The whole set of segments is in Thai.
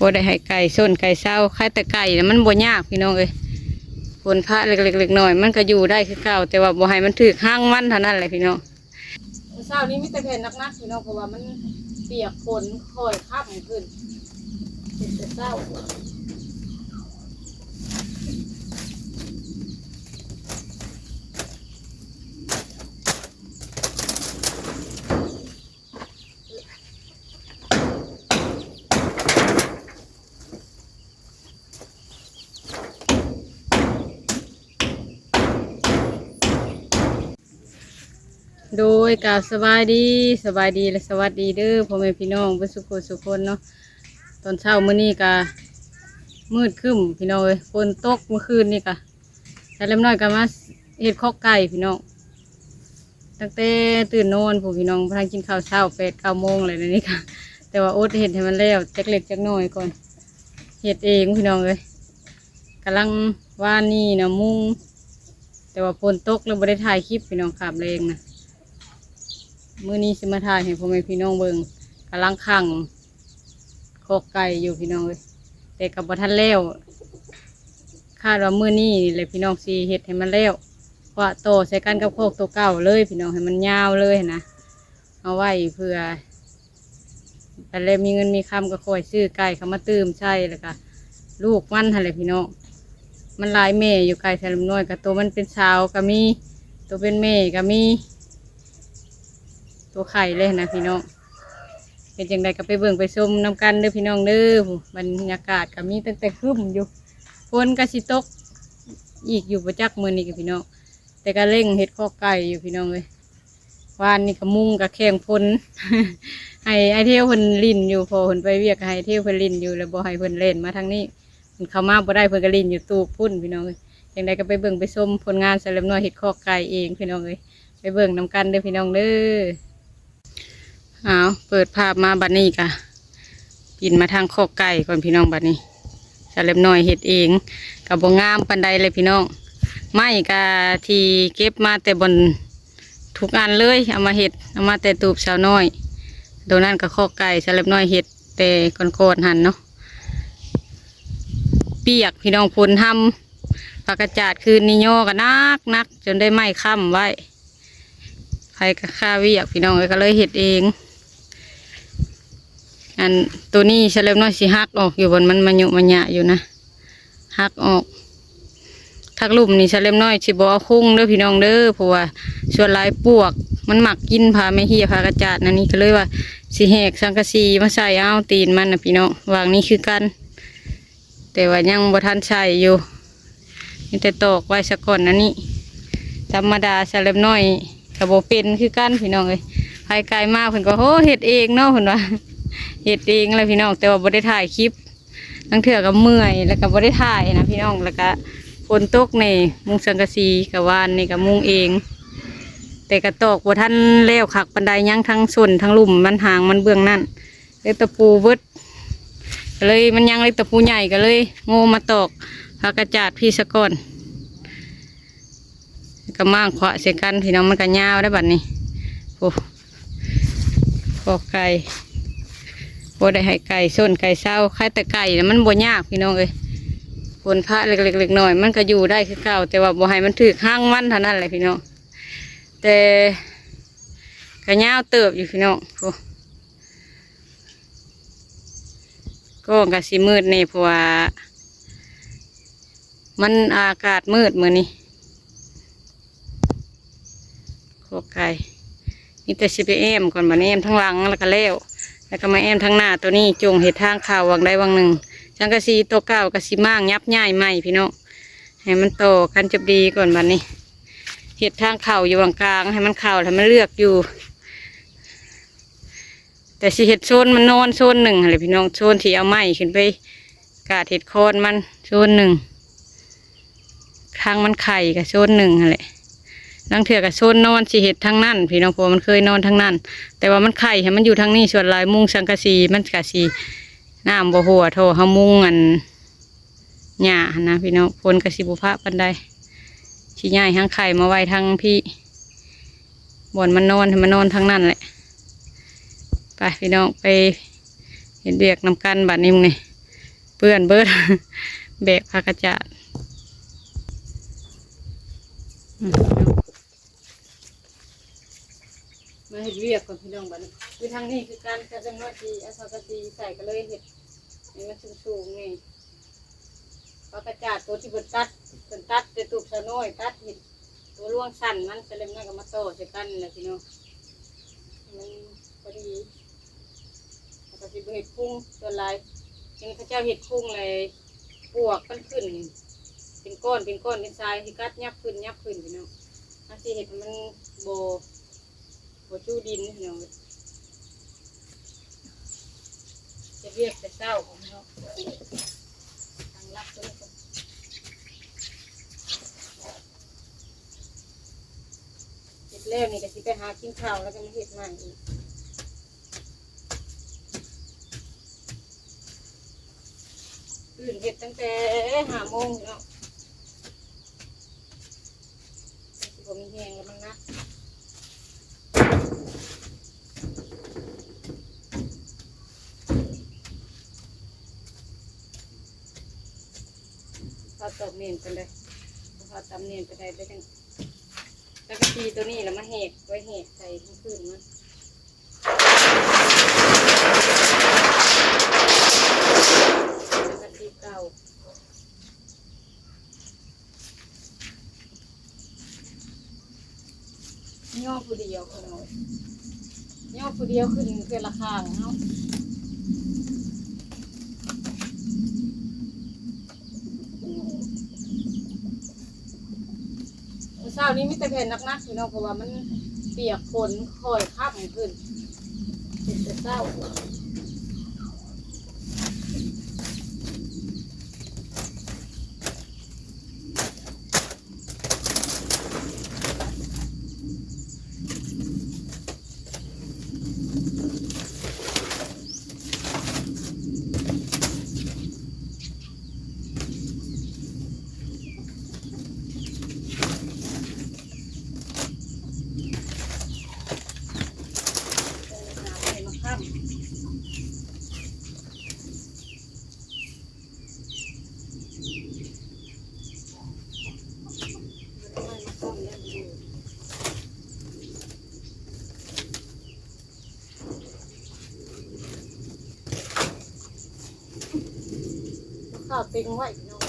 บ่ได้ให้ไก่ส้นไก่เศร้าไข่แต่ไก่น่ะมันบ่ยากพี่น้องเอ้ยฝนพระเล็กๆหน่อยมันก็อยู่ได้คือเก่าแต่ว่าบ่ให้มันถึกห้างมันเท่านั้นแหละพี่น้องเช้านี้มีแต่แผ่นนักๆพี่น้องเพราะว่ามันเปียกฝนค่อยค่ำขึ้นแต่เช้าโดยกล่าวสบายดีและสวัสดีเด้อพ่อแม่พี่น้องเพื่อนสุขคนเนาะตอนเช้ามื้อนี้ก็มืดครึ้มพี่น้องเอ้ยฝนตกเมื่อคืนนี่ก็แต่เล็กน้อยก็มาเฮ็ดข้าวไก่พี่น้องตั้งแต่ตื่นนอนผู้พี่น้องพากินข้าวเช้า8-9 โมงเลยนี่ค่ะแต่ว่าอดเฮ็ดให้มันแล้วจักเล็กจักน้อยก่อนเฮ็ดเองพี่น้องเอ้ยกำลังว่านี่นะมุงแต่ว่าฝนตกเลยบ่ได้ถ่ายคลิปพี่น้องขับแรงนะมื้อนี้สิมาถ่ายให้พ่อแม่พี่น้องเบิ่งกำลังขังโคกไก่อยู่พี่น้องเลยแต่กับบ่ทันแล้วคาดว่ามื้อนี้เลยพี่น้องสิเฮ็ดให้มันแล้วว่าโตใส่กันกับโคกตัวเก่าเลยพี่น้องให้มันยาวเลยนะเอาไว้เพื่อแต่เลยมีเงินมีคำก็คอยซื้อไก่เขามาตื้มใช่แล้วก็ลูกมันหั่นแหละพี่น้องมันหลายแม่อยู่ไก่แสนน้อยกับตัวมันเป็นสาวก็มีตัวเป็นแม่ก็มีตัวไข่เลยนะพี่น้องเป็นจังใดก็ไปเบิ่งไปชมนำกันเด้อพี่น้องเด้อบรรยากาศก็มีตั้งแต่คืมอยู่ฝนก็สิตกอีกอยู่ประจักมือนี่กับพี่น้องแต่ก็เร่งเฮ็ดข้อไก่อยู่พี่น้องเลยวานนี่ก็มุงกับแข่งพล ให้ไอเที่ยวเพิ่นลิ้นอยู่พอเพิ่นไปเวียกให้เที่ยวเพิ่นลิ้นอยู่แล้วบ่ให้เพิ่นเล่นมาทางนี้เพิ่นเข้ามาบ่ได้เพิ่นก็ลิ้นอยู่ตูบพุ่นพี่น้องเลยจังใดก็ไปเบิ่งไปชมผลงานสำหรับน้อยเฮ็ดข้อไก่เองพี่น้องเลยไปเบิ่งนำกันเด้อพี่น้องเด้อเอาเปิดภาพมาบัดนี้กะปินมาทางข้อไก่ก่อนพี่น้องบัดนี้สำหรับน้อยเฮ็ดเองกับบ่งามปานใดเลยพี่น้องไม้กะที่เก็บมาแต่บนทุกอันเลยเอามาเฮ็ดเอามาแต่ตูบสาวน้อยโดนนั่นกับข้อไก่สำหรับน้อยเฮ็ดแต่ก่อนๆหันเนาะเปียกพี่น้องฝนทำปากกระจาดคืนนี้ย่อกันนักจนได้ไม้ค้ำไว้ใครก็ข้าเวียกพี่น้องก็เลยเฮ็ดเองอันตัวนี้เฉลิมน้อยสิหักออกอยู่บนมันมันยุมันหยะอยู่นะหักออกทักลุ่มนี่เฉลิมน้อยสิบ่เอาคุ้งเด้อพี่น้องเด้อเพราะว่าส่วนหลายปวกมันหมักกินพาไม่เหี่ยพากระจาดนั่นนี่ก็เลยว่าสิแหกสังกะสีมาใส่เอาตีนมันนะพี่น้องวางนี้คือกันแต่ว่ายังบ่ทันใส่อยู่นี่แต่ตอกไว้ซะก่อนนะนี่ธรรมดาเฉลิมน้อยกับโบเป็นคือกันพี่น้องเลยภายกายมากเพิ่นก็โหเฮ็ดเองเนาะเพิ่นว่าเฮ็ดเองเลยพี่น้องแต่ว่าบ่ได้ถ่ายคลิปทั้งเถื่อก็เมื่อยแล้วก็บ่ได้ถ่ายนะพี่น้องแล้วก็ฝนตกในมุงสังกะสีกับวานนี่ก็มุงเองแต่กระตอกบ่ทันแล้วขักบันไดยังทั้งส่วนทั้งลุ่มมันหางมันเบื้องนั่นเลยตะปูเบิดเลยมันยังเลยตะปูใหญ่ก็เลยโง่มาตอกพากระจาดพี่สะก่อนก็มากขวะเสียกันพี่น้องมันก็ยาวได้บัดนี้โอ้ขอไก่บ่ได้ให้ไก่ส้นไก่เศร้าไข่แต่ไก่น่ะมันบ่ยากพี่น้องเอ้ยฝนพระเล็กๆหน่อยมันก็อยู่ได้คือเก่าแต่ว่าบ่ให้มันถึกห้างมันเท่านั้นแหละพี่น้องแต่ก็ยาวเติบอยู่พี่น้องโอ้ก็กะสิมืดนี่เพราะว่ามันอากาศมืดมื้อนี้ไก่นี่แต่สิไปแอมก่อนบัดนี้แอมทั้งหลังแล้วก็แล้วก็มาแอมทั้งหน้าตัวนี้จงเห็ดทางข่าววังใดวังหนึ่งจังกะซีตัวเก่ากะซีมั่งยับย่ายใหม่พี่น้องให้มันโตกันจะดีก่อนบัดนี้เห็ดทางข่าวอยู่กลางให้มันข่าวให้มันเลือกอยู่แต่สิเห็ดโซนมันนอนโซนหนึ่งอะไรพี่น้องโซนที่เอาไม้ขึ้นไปกาดเห็ดโคนมันโซนหนึ่งทางมันไข่กับโซนหนึ่งอะไรลังเถื่อกับโซนนอนสิเห็ดทั้งนั่นพี่น้องพอมันเคยนอนทั้งนั่นแต่ว่ามันไข่ให้มันอยู่ทั้งนี้ส่วนลายมุงสังกะสีมันกะสีน้ำบ่หัวโถเฮามุงอันหญ้านะพี่น้องพลกะสีบุพะปันใดชี้ใหญ่ทั้งไข่มาไว้ทั้งพี่บ่อนมันนอนให้มันนอนทั้งนั่นแหละไปพี่น้องไปเห็นเบียกนำกันบัดนี้มึงนี่ ปื้อนเบิด แบกผักกระจาดมาเห็ดเวียกก่อนพี่น้องบัดนี้คือทางนี้คือการกระจังน้อยทีเอาผักกระจีใส่ก็เลยเห็ดนี่มันสูงๆนี่ผักกระจาดตัวที่เพิ่นตัดแต่ตุกสะน้อยตัดเห็ดตัวร่วงสั้นมันจะเล็มน้อยก็มาโตใส่กันนะพี่น้องมันพอดีแล้วก็สิเห็ดพุ่งตัวลายยังเขาเจ้าเห็ดพุ่งเลยปวกมันขึ้นเป็นก้อนเป็นทรายที่กัดยับขึ้นพี่น้องถ้าสิเห็ดมันโบจูดินพี่น้องจะเรียกแต่เศร้าของพี่น้องทางลักตัวนี้ก่อนเห็ดแล้วนี่ก็สิไปหากินข้าวแล้วก็มาเห็ดใหม่อีกตื่นเห็ดตั้งแต่5 โมงเนาะผมมีแห้งแล้วมันนะพอตบเนียนไปเลยพอตำเนียนไปได้ได้ทั้งแล้วก็ตีตัวนี้แล้วมาเห็ดไว้เห็ดใส่ทั้งคืนมันแล้วก็ตีเก่าย่อผู้เดียวคนน้อยย่อผู้เดียวขึ้นเกินราคาเนาะเช้านี้มิแต่แผ่นนักๆพี่น้องเพราะว่ามันเปียกฝนคอยข้ามขึ้นเป็นแต่เช้าข้าวติ้งไว้พี่น้อง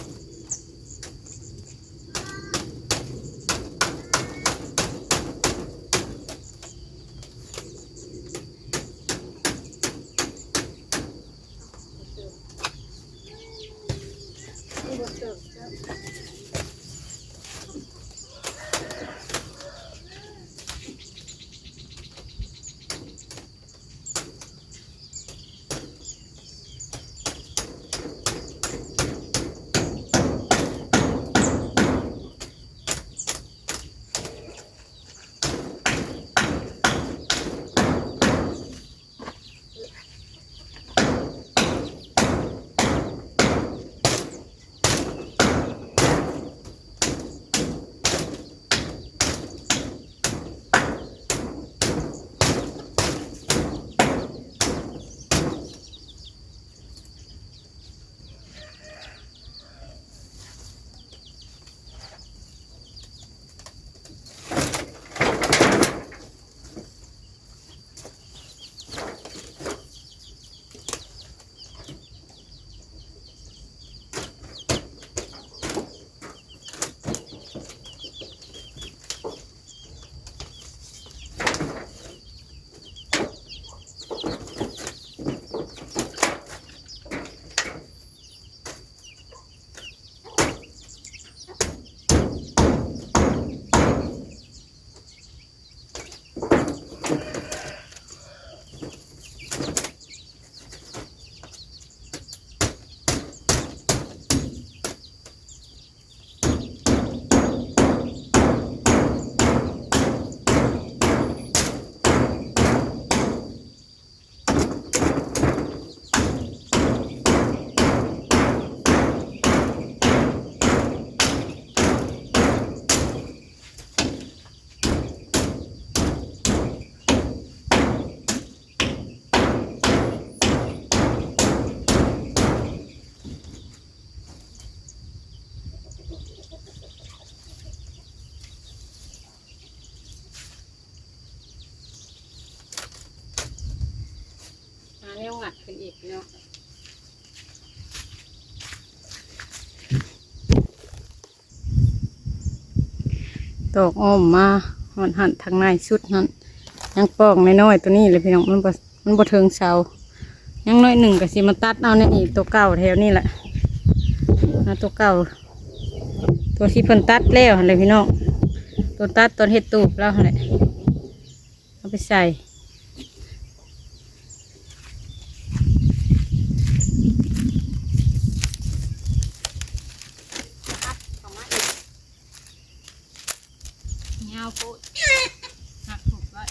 ตอกอ้อมมาหั่นทางในชุดนั้นยังปอกน้อยๆตัวนี้เลยพี่น้องมันบ่เทิงเสายังน้อยหนึ่งก็สิมาตัดเอาเนี่ยนี่ตัวเก่าแถวนี้แหละตัวเก่าตัวที่เพิ่นตัดแล้วเลยพี่น้องตัวตัดตอนเฮ็ดตูบแล้วแหละเอาไปใส่เงาโป๊ะหักถูกไว้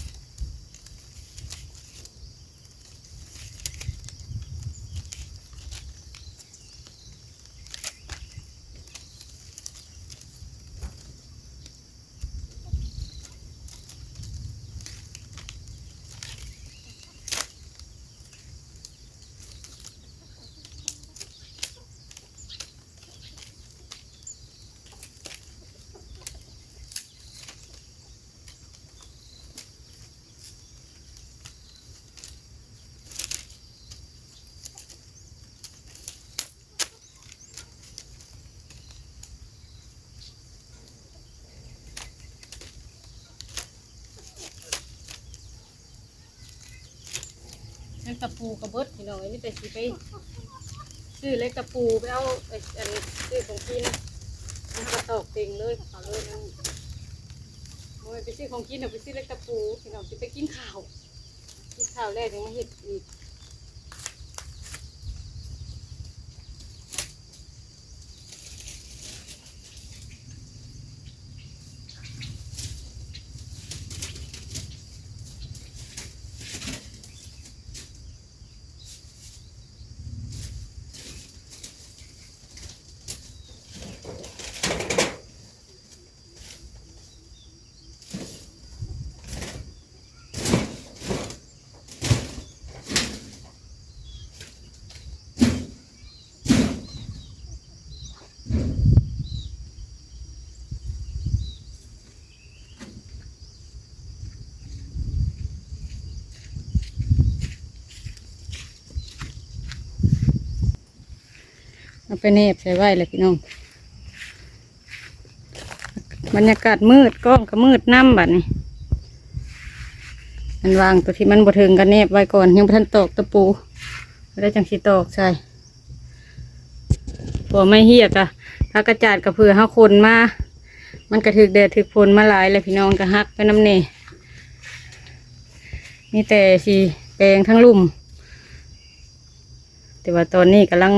เล็กตะปูกระเบิดพี่น้องนี่แต่สิไปซื้อเล็กตะปูไปเอาอันซื้อของกินมันก็ตอกเต็งเลยเขาเลยนะโอ้ยไปซื้อของกินเอาไปซื้อเล็กตะปูพี่น้องจะไปกินข้าวแรกถึงมาเห็ดอีกเอาไปเนบใส่ไว้เลยพี่น้องบรรยากาศมืดกล้องก็มืดน้ำบัดนี้มันวางตัวที่มันบดถึงกันเนบไว้ก่อนยังบ่ทันตอกตะปูได้จังสิตอกใส่พอไม่เหี่ยกะถ้ากระจาดกระเพื่อห้าคนมามันกระถึกแดดถึกฝนมาหลายเลยพี่น้องกระฮักไปน้ำเนมีแต่สีแปลงทั้งลุ่มแต่ว่าตอนนี้กำลัง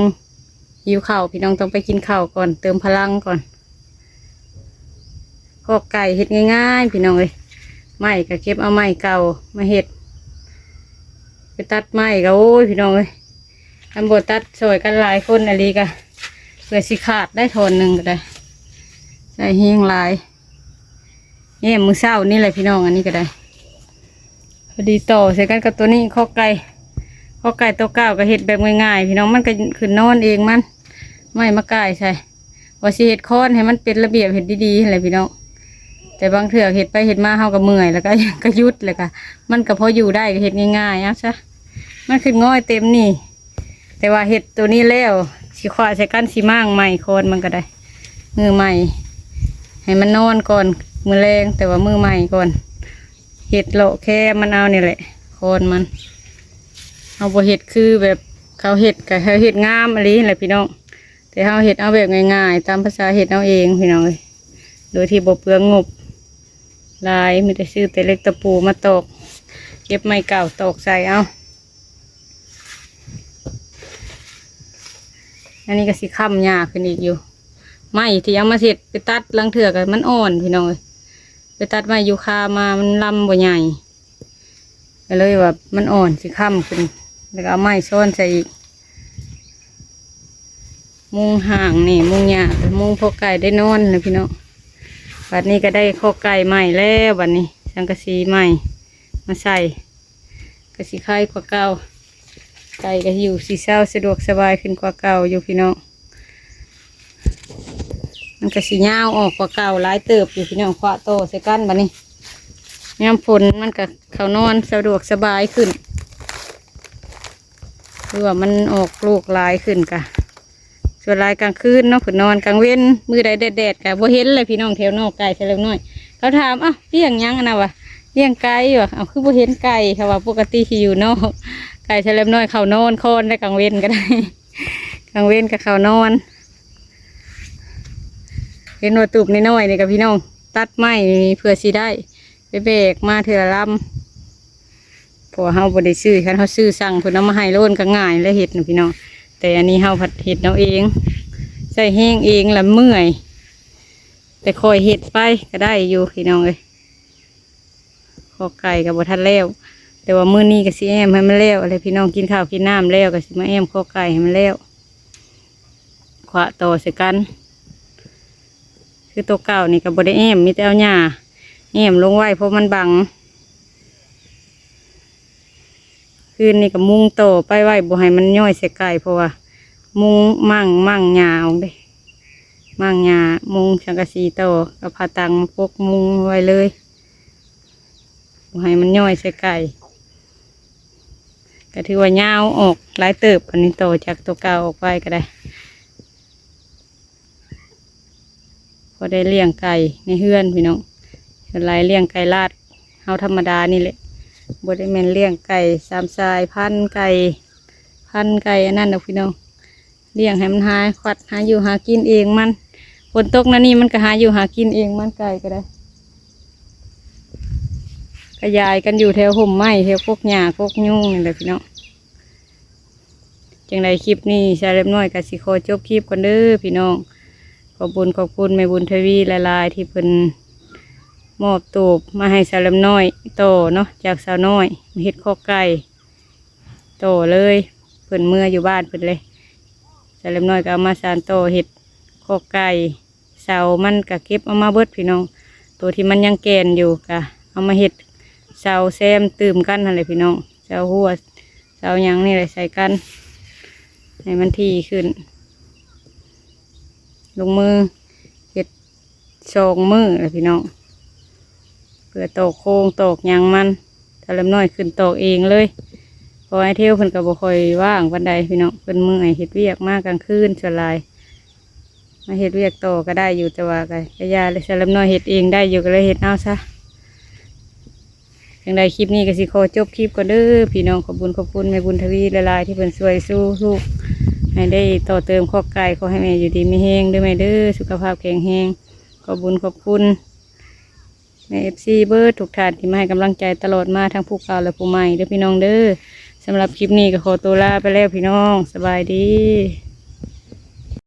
หิวข้าวพี่น้องต้องไปกินข้าวก่อนเติมพลังก่อนก็ไก่เห็ดง่ายๆพี่น้องเลยไม้ก็เก็บเอาไม้เก่ามาเห็ดไปตัดไม้ก็โอ้ยพี่น้องเลยทำบทตัดสวยกันหลายคนอะไรกันเพื่อสิขาดได้ทนหนึ่งก็ได้ใส่เฮียงลายนี่มือเศร้านี่แหละพี่น้องอันนี้ก็ได้พอดีต่อใส่กันกับตัวนี้ข้อไก่ตัวเก่าก็เห็ดแบบง่ายๆพี่น้องมันก็ขึ้นนอนเองมันไม่มาไก่ใช่ว่าสิเห็ดค้อนให้มันเป็นระเบียบเห็ดดีๆอะไรพี่น้องแต่บางเถื่อเห็ดไปเห็ดมาเฮากับเมื่อยแล้วก็ยุดเลยค่ะมันก็พออยู่ได้ก็เห็ดง่ายๆนะซะมันขึ้นง่อยเต็มนี่แต่ว่าเห็ดตัวนี้แล้วสีขวาใส่กันสีมั่งใหม่โคนมันก็ได้มือใหม่ให้มันนอนก่อนมือแรงแต่ว่ามือใหม่ก่อนเห็ดโลแค่มันเอานี่แหละโคนมันเอาบ่เห็ดคือแบบเขาเห็ดกับเขาเห็ดงามอะไรแหละพี่น้องแต่เขาเห็ดเอาแบบง่ายๆตามภาษาเห็ดเอาเองพี่น้องเลยโดยที่บ่เปลืองงบลายมีแต่ซื้อแต่เล็กตะปูมาตอกเก็บไม้เก่าตอกใส่เอาอันนี้ก็สิค้ำหญ้าขึ้นอีกอยู่ไม้ที่ยังมาเสร็จไปตัดลังเถื่อกันมันอ่อนพี่น้องเลยไปตัดไม้ยูคามามันลำบ่ใหญ่ก็เลยว่ามันอ่อนสิค้ำขึ้นแล้วก็เอาไม้ซ้อนใส่อีกมุงห่างนี่มุงหญ้ามุงพอไก่ได้นอนเลยพี่น้องบัดนี้ก็ได้ข้อไก่ใหม่แล้วบัดนี้สังกะสีใหม่มาใส่กะสีไข่กว่าเก่าไก่ก็อยู่สีเศร้าสะดวกสบายขึ้นกว่าเก่าอยู่พี่น้องมันก็สียาวออกกว่าเก่าหลายเติบอยู่พี่น้องขวาโตใส่กันบัดนี้ยามฝนมันก็เขานอนสะดวกสบายขึ้นหรือว่ามันออกลูกลายขึ้นกะส่วนลายกลางคืนเนาะผืนนอนกลางเว้นมือใดแดดๆกะบ่เห็นเลยพี่น้องแถวนอกไก่ใช่แล้วน้อย เขาถามอ้าวเลี้ยงหยังอะนะวะเลี้ยงไก่วะเอาคือบ่เห็นไก่ค่ะว่าปกติที่อยู่นอกไก่เฉลิมน้อยเขานอนโคนได้กลางเว้นก็ได้กลางเว้นกับเขานอนเห็นว่าตูบน้อยๆนี่กับพี่น้องตัดไม้เพื่อสิได้ไปแบกมาเถื่อลำเพอเฮาบ่ได้ซื้อคันเฮาซื้อสั่งเพิ่นเอามาให้โลนก็ง่ายและเฮ็ดนะพี่น้องแต่อันนี้เฮาผัดเฮ็ดเอาเองใส่แห้งเองละเมื่อยแต่คอยเฮ็ดไปก็ได้อยู่พี่น้องเอ้ยขอไก่กับบ่ทันแล้วแต่ว่ามื้อนี้ก็สิแอมให้มันแล้วอะไรพี่น้องกินข้าวกินน้ำแล้วก็สิมาแอมขอไก่ให้มันแล้วขวะต่อใส่กันคือตัวเก่านี่ก็บ่ได้แอมมีแต่เอาหญ้าแอมลงไว้เพราะมันบังคืนนี่ก็มุงโตไปไว้บ่ให้มันย่อยใส่ไก่เพราะว่ามุงมั่งหญ้าเอาเด้มั่งหญ้ามุงสังกะสีโตกับผ้าตังพกมุงไว้เลยบ่ให้มันย่อยใส่ไก่ก็ถือว่ายาวออกหลายเติบอันนี้โตจากตัวเก่าออกไปก็ได้พอได้เลี้ยงไก่ในเฮือนพี่น้องหลายเลี้ยงไก่ลาดเฮาธรรมดานี่แหละบ่ได้แม่นเลี้ยงไก่สามสายพันไก่อันนั้นดอกพี่น้องเลี้ยงให้มันหาขวัดหาอยู่หากินเองมันฝนตกนั่นนี่มันก็หาอยู่หากินเองมันไก่ก็ได้กระยายกันอยู่แถวห่มไม้แถวพวกหญ้าพวกยุ่งนี่แหละพี่น้องจังใดคลิปนี้ชาเล็บน้อยกับสิโคจบคลิปกันเด้อพี่น้องขอบคุณแม่บุญทวีละลายที่เพิ่นมอบตูบมาให้ชาเล็บน้อยโตเนาะจากสาวน้อยเฮ็ดข้อไก่โตเลยเพิ่นเมื่ออยู่บ้านเพิ่นเลยชาเล็บน้อยก็เอามาสานโตเฮ็ดข้อไก่เสามันก็เก็บเอามาเบิดพี่น้องตัวที่มันยังแกนอยู่ก็เอามาเฮ็ดเสาแซมตื่มกันอะไรพี่น้องเสาหัวเสาหยังนี่แหละใส่กันให้มันทีขึ้นลงมือเฮ็ด2 มือเลยพี่น้องเพื่อตอกโค้งตอกหยังมันถ้าเริ่มน้อยขึ้นตอกเองเลยพอไอเที่ยวเพิ่นก็บ่ค่อยว่างวันใดพี่น้องเพิ่นมือไอเฮ็ดเวียกมากกลางคืนส่วนหลายมาเฮ็ดเวียกต่อก็ได้อยู่แต่ว่าก็ยาเลยถ้าเริ่มน้อยเฮ็ดเองได้อยู่ก็เลยเฮ็ดเอาซะอย่างใดคลิปนี้ก็สิขอจบคลิปก่อนเด้อพี่น้องขอบคุณแม่บุญทวีละลายที่เพิ่นช่วยสู้ลูกให้ได้ต่อเติมข้อไก่ขอให้แม่อยู่ดีไม่แห้งด้วยแม่เด้อสุขภาพแข็งแรงขอบคุณในFCเบิร์ดทุกท่านที่มาให้กำลังใจตลอดมาทั้งผู้เก่าและผู้ใหม่เด้อพี่น้องเด้อสำหรับคลิปนี้ก็ขอตัวลาไปแล้วพี่น้องสบายดี